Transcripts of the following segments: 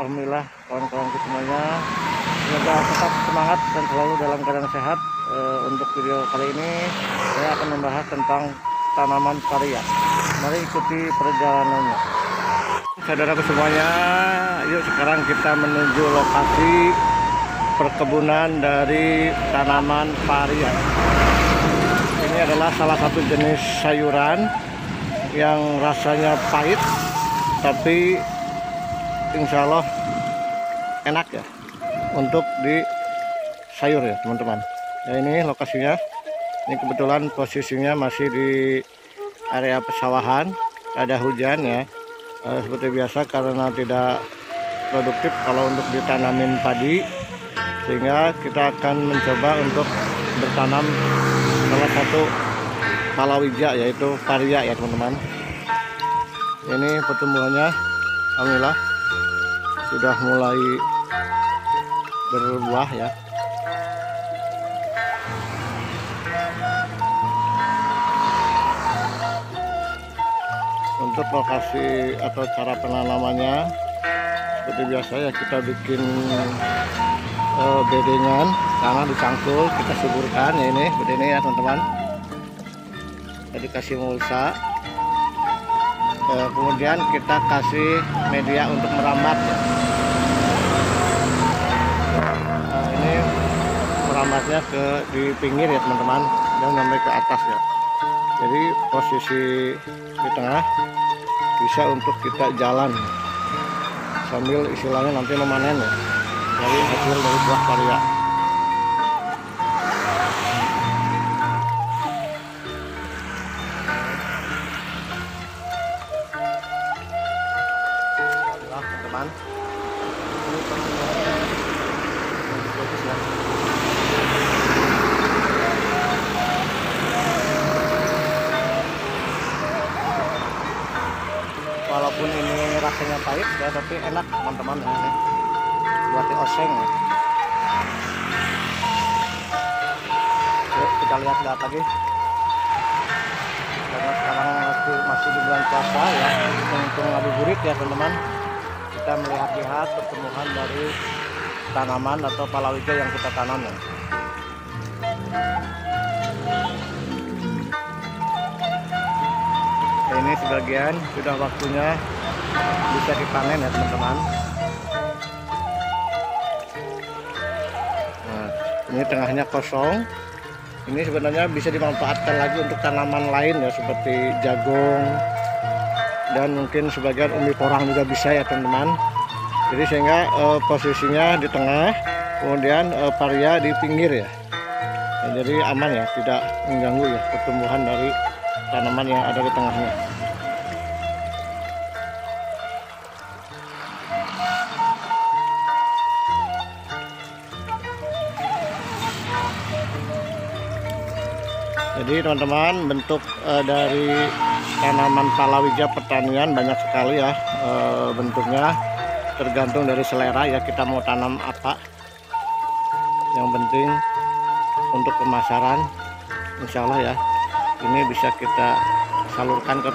alhamdulillah kawan-kawanku semuanya, semoga tetap semangat dan selalu dalam keadaan sehat. Untuk video kali ini saya akan membahas tentang tanaman paria. Mari ikuti perjalanannya. Saudaraku semuanya, yuk sekarang kita menuju lokasi perkebunan dari tanaman paria. Ini adalah salah satu jenis sayuran yang rasanya pahit, tapi insya Allah enak ya untuk di sayur ya teman-teman. Nah, ini lokasinya. Ini kebetulan posisinya masih di area pesawahan, ada hujan ya. Seperti biasa karena tidak produktif kalau untuk ditanamin padi, sehingga kita akan mencoba untuk bertanam salah satu palawija yaitu paria ya teman-teman. Ini pertumbuhannya alhamdulillah sudah mulai berbuah ya. Untuk lokasi atau cara penanamannya seperti biasa ya, kita bikin bedengan karena dicangkul, kita suburkan ya, ini bedennya ya teman-teman. Kita dikasih mulsa, kemudian kita kasih media untuk merambat ya. Nah, ini merambatnya di pinggir ya teman-teman, dan sampai ke atas ya. Jadi posisi di tengah bisa untuk kita jalan sambil istilahnya nanti memanen ya, dari hasil dari buah paria. Alhamdulillah teman-teman, ini pertumbuhannya bagus ya. Walaupun ini rasanya pahit ya, tapi enak teman-teman ya, ini buat di oseng ya. Yuk kita lihat lagi, karena sekarang masih di bulan puasa ya, untung ngabuburit ya teman-teman. Kita melihat-lihat pertumbuhan dari tanaman atau palawija yang kita tanam ya. Ini sebagian sudah waktunya bisa dipanen ya teman-teman. Nah, ini tengahnya kosong. Ini sebenarnya bisa dimanfaatkan lagi untuk tanaman lain ya, seperti jagung dan mungkin sebagian umbi porang juga bisa ya teman-teman. Jadi sehingga posisinya di tengah, kemudian paria di pinggir ya. Nah, jadi aman ya, tidak mengganggu ya pertumbuhan dari tanaman yang ada di tengahnya. Jadi teman-teman, bentuk dari tanaman palawija pertanian banyak sekali ya bentuknya, tergantung dari selera ya, kita mau tanam apa. Yang penting untuk pemasaran insya Allah ya, ini bisa kita salurkan ke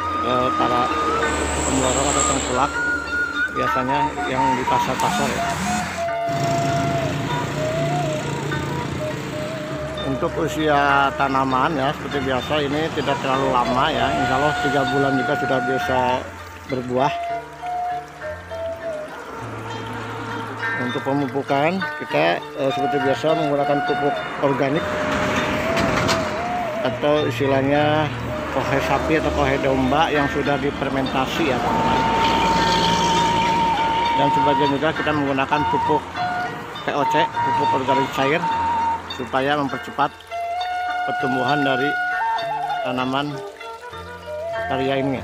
para pemborong atau tengkulak biasanya yang di pasar-pasar ya. Untuk usia tanaman ya, seperti biasa ini tidak terlalu lama ya, insya Allah 3 bulan juga sudah bisa berbuah. Untuk pemupukan kita seperti biasa menggunakan pupuk organik atau istilahnya kohe sapi atau kohe domba yang sudah difermentasi ya teman-teman. Dan sebagian juga kita menggunakan pupuk POC, pupuk organik cair, supaya mempercepat pertumbuhan dari tanaman paria ini.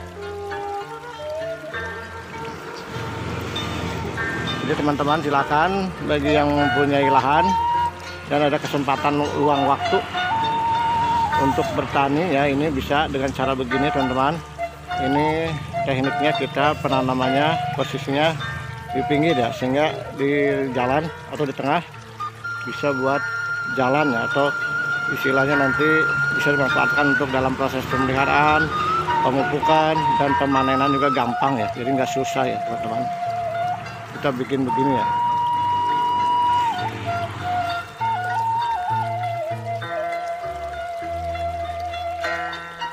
Jadi teman-teman silakan, bagi yang mempunyai lahan dan ada kesempatan luang waktu untuk bertani ya, ini bisa dengan cara begini teman-teman. Ini tekniknya, kita penanamannya posisinya di pinggir ya, sehingga di jalan atau di tengah bisa buat jalan ya, atau istilahnya nanti bisa dimanfaatkan untuk dalam proses pemeliharaan, pemupukan, dan pemanenan juga gampang ya, jadi nggak susah ya teman-teman. Kita kita bikin begini ya.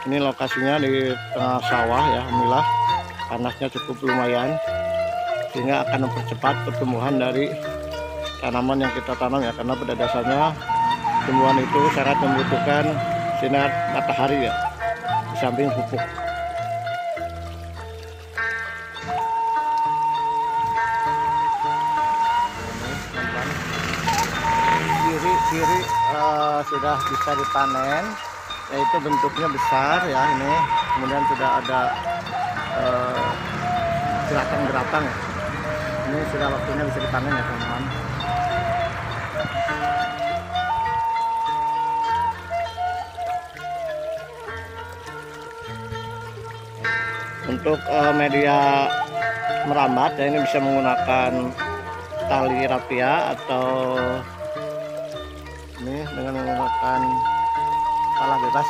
Ini lokasinya di tengah sawah ya, alhamdulillah panasnya cukup lumayan sehingga akan mempercepat pertumbuhan dari tanaman yang kita tanam ya, karena pada dasarnya tumbuhan itu sangat membutuhkan sinar matahari ya, di samping pupuk. Kiri sudah bisa dipanen, yaitu bentuknya besar ya ini, kemudian sudah ada gerakan-gerakan ya. Ini sudah waktunya bisa dipanen ya teman-teman. Untuk media merambat ya, ini bisa menggunakan tali rapia atau ini dengan menggunakan pala bebas.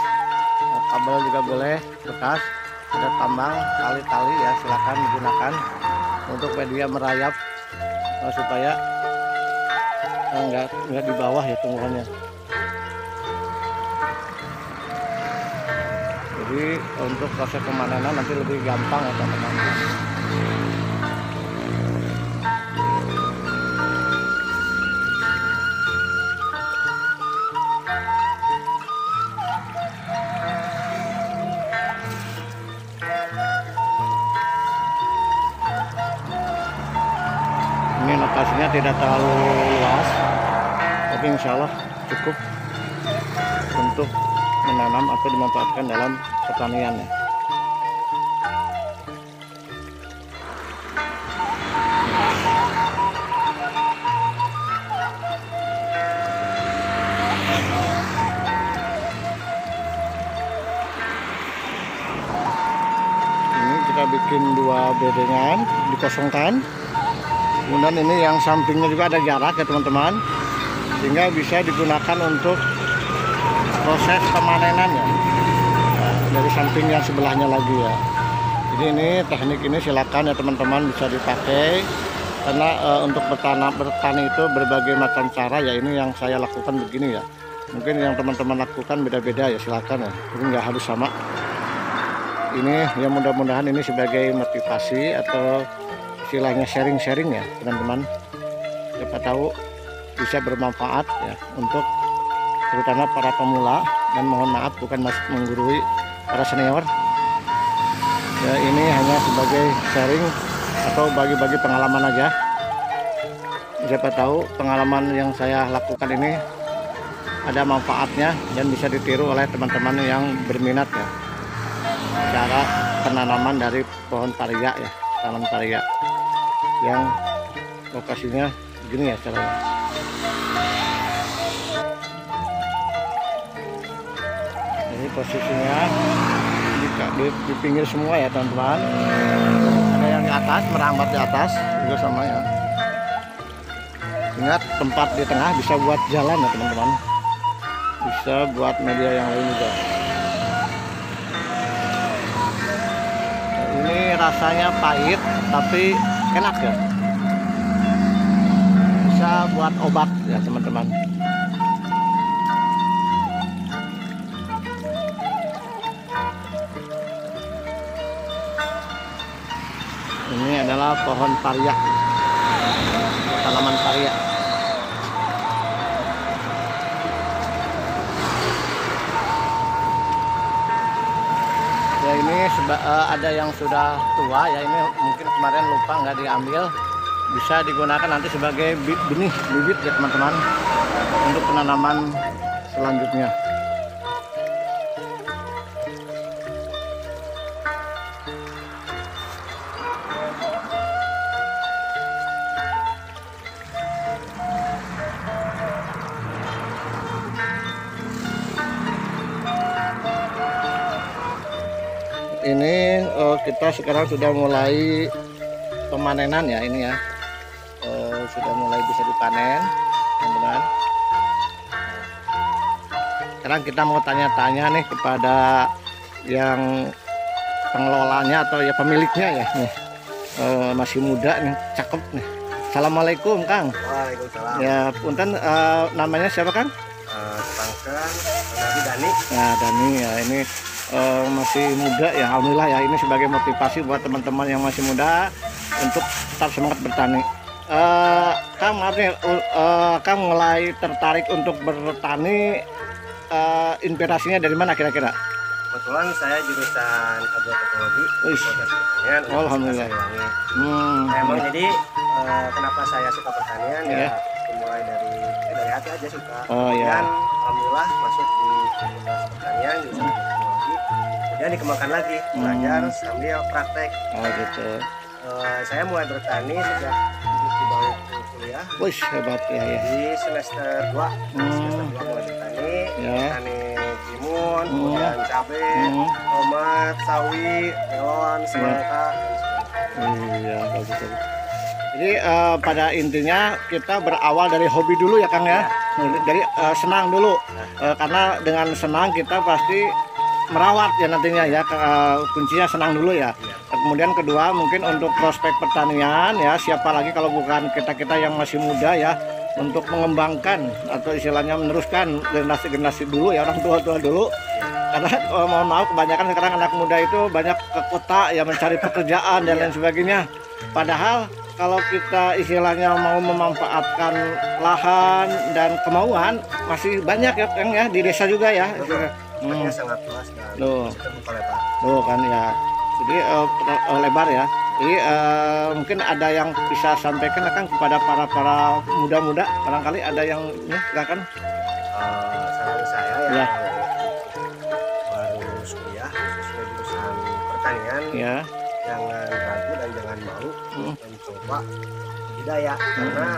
Kabel juga boleh bekas, ada tambang tali-tali ya, silakan digunakan untuk media merayap supaya nggak di bawah ya tumbuhannya. Jadi untuk proses pemanenan nanti lebih gampang ya teman-teman. Ini lokasinya tidak terlalu luas, tapi insya Allah cukup untuk menanam atau dimanfaatkan dalam pertanian ya. Ini kita bikin 2 bedengan, dikosongkan. Kemudian ini yang sampingnya juga ada jarak ya teman-teman, sehingga bisa digunakan untuk proses pemanenan ya, dari samping yang sebelahnya lagi ya. Jadi ini teknik ini silakan ya teman-teman bisa dipakai, karena untuk bertani itu berbagai macam cara ya. Ini yang saya lakukan begini ya, mungkin yang teman-teman lakukan beda-beda ya, silakan ya, ini nggak harus sama. Ini ya, mudah-mudahan ini sebagai motivasi atau istilahnya sharing-sharing ya teman-teman, siapa tahu bisa bermanfaat ya untuk terutama para pemula, dan mohon maaf bukan maksud menggurui para senior ya, ini hanya sebagai sharing atau bagi-bagi pengalaman aja. Siapa tahu pengalaman yang saya lakukan ini ada manfaatnya dan bisa ditiru oleh teman-teman yang berminat ya, cara penanaman dari pohon paria ya, tanaman paria yang lokasinya begini ya caranya. Ini posisinya di pinggir semua ya teman-teman, ada yang di atas, merambat di atas juga sama ya. Ingat, tempat di tengah bisa buat jalan ya teman-teman, bisa buat media yang lain juga. Nah, ini rasanya pahit tapi enak ya, bisa buat obat ya teman-teman. Ini adalah pohon paria, tanaman paria. Ya ini ada yang sudah tua ya, ini mungkin kemarin lupa nggak diambil, bisa digunakan nanti sebagai benih bibit ya teman-teman untuk penanaman selanjutnya. Ini kita sekarang sudah mulai pemanenan ya, ini ya sudah mulai bisa dipanen teman-teman. Sekarang kita mau tanya-tanya nih kepada yang pengelolanya atau ya pemiliknya ya nih, masih muda nih, cakep nih. Assalamualaikum Kang. Waalaikumsalam. Ya, punten namanya siapa Kang? Pangkeng dari Dani. Ya, Dani ya, ini masih muda ya, alhamdulillah ya, ini sebagai motivasi buat teman-teman yang masih muda untuk tetap semangat bertani. Kang, maaf nih, Kang mulai tertarik untuk bertani, inspirasinya dari mana kira-kira? Kebetulan saya jurusan agroteknologi, Fakultas Pertanian. Alhamdulillah. Emang jadi kenapa saya suka pertanian Ya. ya dimulai dari hati aja suka. Oh, ya. Dan alhamdulillah masuk di Fakultas Pertanian jurusan agroteknologi. Kemudian dikembangkan lagi belajar sambil praktek. Oh gitu. Saya mulai bertani sejak di bangku kuliah. Wih, hebat ya, ya. Di semester 2 semester 2 mulai bertani, Ya. bertani timun, kemudian cabai, tomat, sawi, melon, semangka. Iya, bagus, bagus. Jadi pada intinya kita berawal dari hobi dulu ya Kang ya. Dari senang dulu. Karena dengan senang kita pasti merawat ya nantinya ya. Kuncinya senang dulu ya. Kemudian kedua mungkin untuk prospek pertanian ya, siapa lagi kalau bukan kita-kita yang masih muda ya, untuk mengembangkan atau istilahnya meneruskan generasi-generasi dulu ya, orang tua-tua dulu. Karena mohon maaf, kebanyakan sekarang anak muda itu banyak ke kota ya mencari pekerjaan dan lain sebagainya. Padahal kalau kita istilahnya mau memanfaatkan lahan dan kemauan masih banyak ya Kang ya, di desa juga ya. Tempatnya sangat luas dan Tuh. terbuka lebar. Tuh kan ya. Jadi lebar ya. Jadi mungkin ada yang bisa sampaikan akan kepada para muda-muda, barangkali ada yang ya, silakan. Saran saya ya, Ya. baru kuliah sesuai jurusan pertanian, Ya. jangan ragu dan jangan malu mencoba budidaya, karena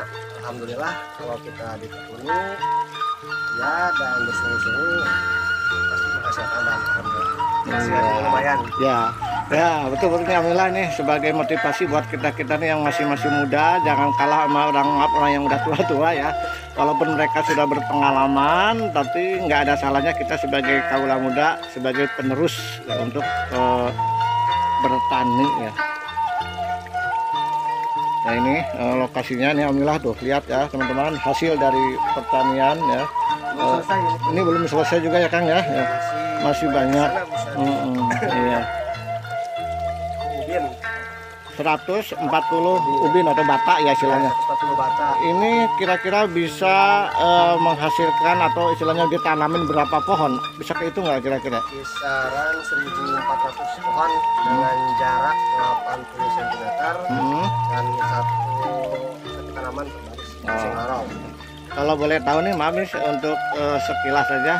alhamdulillah kalau kita ditekuni ya dan bersungguh-sungguh pasti menghasilkan, dan alhamdulillah hasilnya lumayan. Ya, betul alhamdulillah nih sebagai motivasi buat kita nih yang masih muda, jangan kalah sama orang yang udah tua ya. Walaupun mereka sudah berpengalaman, tapi nggak ada salahnya kita sebagai kaula muda sebagai penerus ya, untuk bertani ya. Nah ini lokasinya nih alhamdulillah tuh, lihat ya teman-teman hasil dari pertanian ya. Selesai Ini belum selesai juga ya Kang ya. Masih banyak. Iya. Ubin 140 ubin atau bata ya istilahnya. 140 bata. Ini kira-kira bisa menghasilkan atau istilahnya ditanamin berapa pohon? Bisa kehitung nggak kira-kira? Kisaran 1.400 pohon dengan jarak 80 cm dan satu tanaman per baris musim kemarau. Kalau boleh tahu nih, maaf nih untuk sekilas saja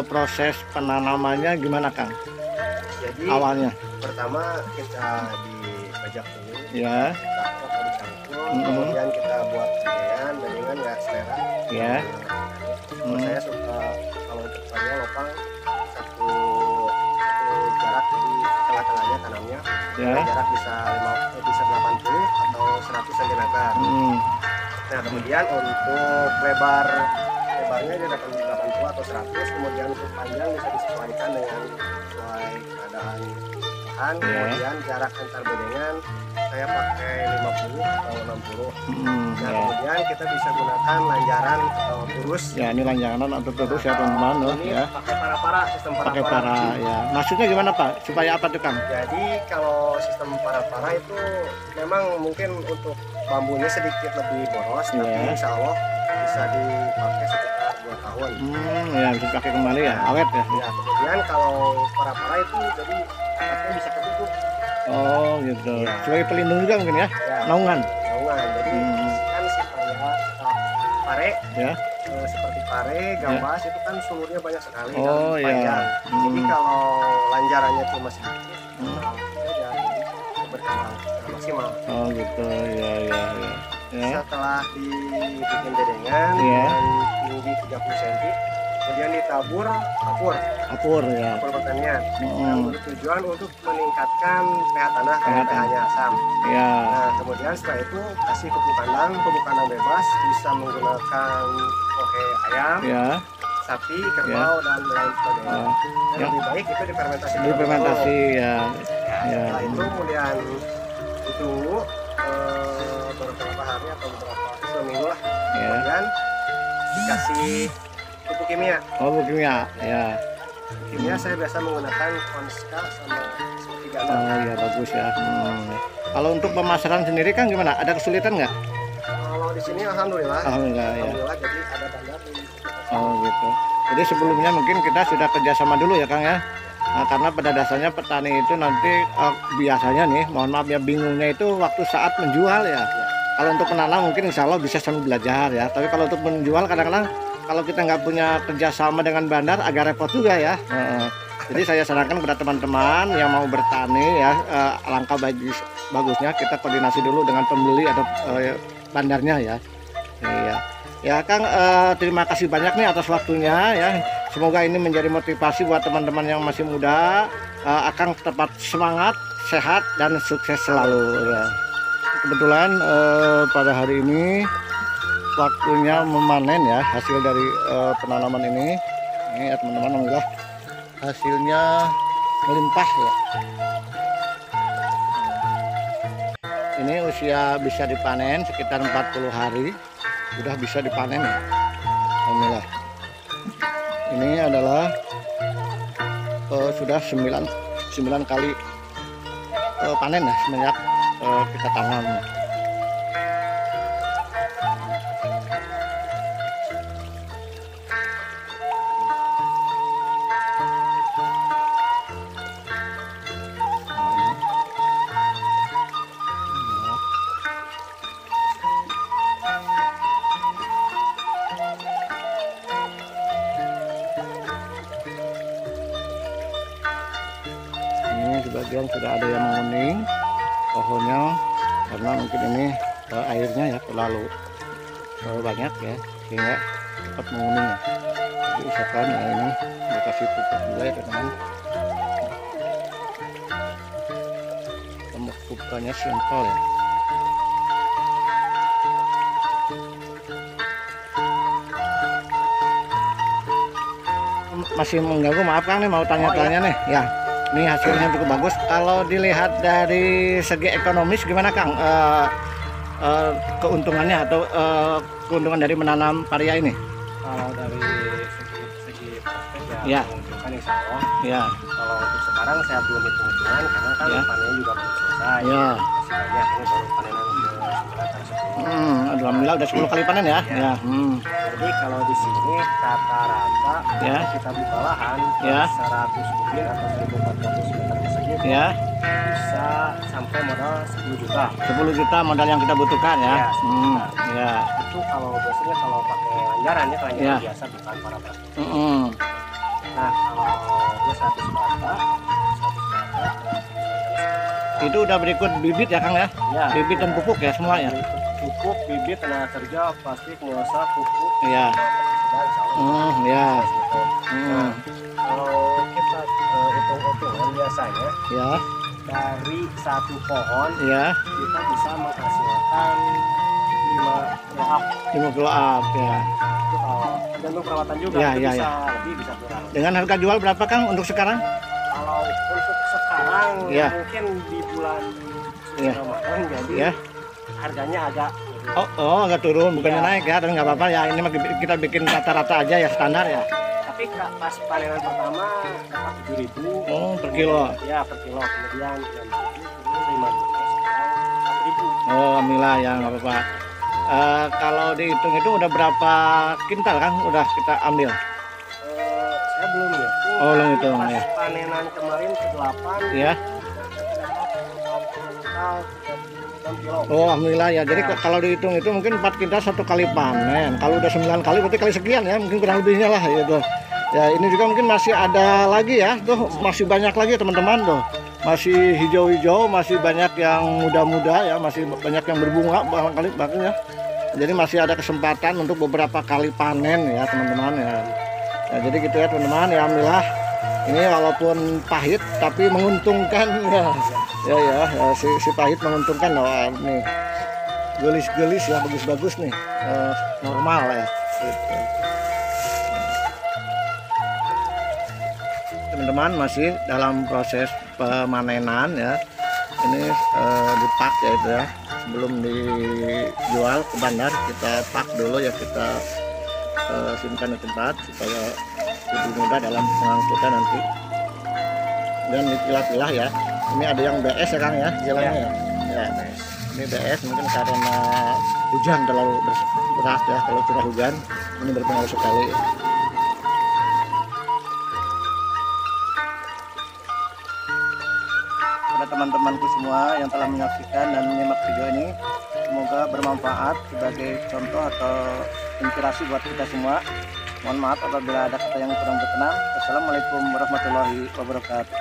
proses penanamannya gimana Kang? Jadi Awalnya? pertama kita dibajak dulu, Ya. kita dicangkul, kemudian kita buat bedengan nggak selera. Ya. Kalau saya suka kalau untuk saya lopang satu jarak, jadi tengah-tengahnya tanamnya Ya. jarak bisa 80 atau 100 cm. Nah kemudian untuk lebarnya dia 80 atau 100, kemudian untuk panjang bisa disesuaikan dengan sesuai keadaan lahan. Kemudian jarak antar bedengan saya pakai 50 atau 60. Nah kemudian kita bisa gunakan lanjaran atau turus. Ya ini lanjangan atau terus ya teman-teman loh Ini ya. pakai para sistem Pakai para. para ya. Maksudnya gimana Pak? Supaya apa tuh Kang? Jadi kalau sistem para itu memang mungkin untuk bambunya sedikit lebih boros, tapi insya Allah bisa dipakai sekitar 2 tahun. Ya bisa pakai kembali ya, awet ya. Ya, kemudian kalau para itu jadi akarnya bisa ketutup. Oh gitu. Sebagai pelindung juga mungkin ya. Naungan. Jadi kan supaya pare Ya. seperti pare, gambas itu kan sumurnya banyak sekali Oh, dan panjang. iya. Jadi kalau lanjarannya cuma sedikit, ya berkembang secara maksimal. Oh gitu. Ya. Setelah dibikin bedengan Iya. dan tinggi 30 cm, kemudian ditabur Apur ya. kapur pertanian. Nah, bertujuan untuk meningkatkan pH tanah karena pH-nya asam. Ya. Nah, kemudian setelah itu kasih pupuk kandang bebas, bisa menggunakan kohe ayam, Ya. sapi, kerbau dan lain sebagainya. Dan lebih baik itu difermentasi. Difermentasi ya. Setelah itu kemudian ditunggu beberapa hari atau beberapa seminggu lah. Ya. Kemudian dikasih pupuk kimia. Oh, pupuk kimia. Ya. Kimia saya biasa menggunakan Konska sama 36. Oh ya, bagus ya. Kalau untuk pemasaran sendiri kan gimana? Ada kesulitan nggak? Kalau di sini alhamdulillah. Alhamdulillah ya. Alhamdulillah jadi ada bandar di. Oh gitu. Jadi sebelumnya mungkin kita sudah kerjasama dulu ya Kang ya. Nah, karena pada dasarnya petani itu nanti biasanya nih, mohon maaf ya, bingungnya itu waktu saat menjual ya. Kalau untuk menanam mungkin insya Allah bisa sambil belajar ya. Tapi kalau untuk menjual kadang-kadang kalau kita nggak punya kerjasama dengan bandar agak repot juga ya. Jadi saya sarankan kepada teman-teman yang mau bertani ya, langkah bagusnya kita koordinasi dulu dengan pembeli atau bandarnya ya. Iya. Ya Kang, terima kasih banyak nih atas waktunya ya. Semoga ini menjadi motivasi buat teman-teman yang masih muda. Akang tetap semangat, sehat dan sukses selalu ya. Kebetulan pada hari ini waktunya memanen ya hasil dari penanaman ini. Ini ya teman-teman, alhamdulillah hasilnya melimpah ya. Ini usia bisa dipanen sekitar 40 hari. Sudah bisa dipanen ya. Alhamdulillah. Ini adalah sudah 9 kali panen ya semenjak kita tanam. Sebagian sudah ada yang menguning pohonnya karena mungkin ini airnya ya terlalu banyak ya sehingga cepat menguning ya. Jadi usahakan ya ini dikasih pupuk juga ya teman-teman. Pemupukannya simpel ya. Masih mengganggu, maaf Kang nih, mau tanya-tanya nih ya. Ini hasilnya cukup bagus. Kalau dilihat dari segi ekonomis gimana Kang, keuntungannya atau keuntungan dari menanam paria ini? Kalau dari segi prospek ya, menunjukkan insya Allah. Ya. Kalau untuk sekarang saya belum hitung-hitungan karena kan Ya. panennya juga belum selesai. Ya. Masih banyak, ini baru panenan ke 9 atau 10. Alhamdulillah udah 10 kali panen ya. Ya. Jadi kalau di sini rata-rata Ya. kita buka lahan Ya. 100 kubik atau 1.400 meter persegi Ya. bisa sampai modal 10 juta. 10 juta modal yang kita butuhkan ya. Ya, 10 juta. Ya. Itu kalau biasanya kalau pakai lanjaran ya, lanjaran Ya. biasa bukan para plastik. Mm-mm. Nah kalau dia 100 bata, Itu udah berikut bibit ya Kang ya. ya, Bibit dan pupuk ya semua ya. pupuk, bibit, tenaga kerja, plastik, mulsa, pupuk, Ya. dan insya Allah. Ya. Gitu. Nah, kalau kita hitung-hitungan biasanya Ya. dari satu pohon Ya. kita bisa menghasilkan 5 kilo up. 5 kilo up ya. Itu kalau tergantung perawatan juga, Ya, itu ya, bisa ya. lebih bisa kurang. Dengan harga jual berapa Kang untuk sekarang? Kalau untuk sekarang Ya. mungkin di bulan Ya. Ramadan jadi Ya. harganya agak Oh agak turun, bukannya Ya. naik ya, tapi nggak apa-apa ya. Ini mah kita bikin rata-rata aja ya, standar ya. tapi pas panenan pertama dapat 7.000. Oh, per kilo. Ya, per kilo. Kemudian 6.000, 5.000, 4.000. Oh, alhamdulillah ya, nggak apa-apa. Kalau dihitung itu udah berapa kintal Kang? Udah kita ambil? Saya belum hitung. Oh, belum hitung, Pas ya. panenan kemarin ke-8 Ya. kilo. Oh, alhamdulillah ya. Jadi kalau dihitung itu mungkin 4 kintal 1 kali panen. Kalau udah 9 kali berarti kali sekian ya, mungkin kurang lebihnya lah ya tuh. Ya, ini juga mungkin masih ada lagi ya. Tuh, masih banyak lagi teman-teman tuh. Masih hijau-hijau, masih banyak yang muda-muda ya, masih banyak yang berbunga barangkali bahkan ya. Jadi masih ada kesempatan untuk beberapa kali panen ya, teman-teman ya. Ya, jadi gitu ya, teman-teman. Ya, alhamdulillah. Ini walaupun pahit tapi menguntungkan ya. Ya, si pahit menguntungkan loh. Nih gelis-gelis ya, bagus-bagus nih, normal ya gitu. Teman-teman masih dalam proses pemanenan ya. Ini dipak ya itu ya, sebelum dijual ke bandar kita pak dulu ya, kita simpan di tempat supaya lebih mudah dalam pengangkutan nanti. Dan dipilah-pilah ya. Ini ada yang BS ya Kang ya jalannya ya. Ya, ini BS mungkin karena hujan terlalu deras ya. Kalau curah hujan ini berpengaruh sekali. Pada teman-temanku semua yang telah menyaksikan dan menyimak video ini, semoga bermanfaat sebagai contoh atau inspirasi buat kita semua. Mohon maaf apabila ada kata yang kurang berkenan. Wassalamualaikum warahmatullahi wabarakatuh.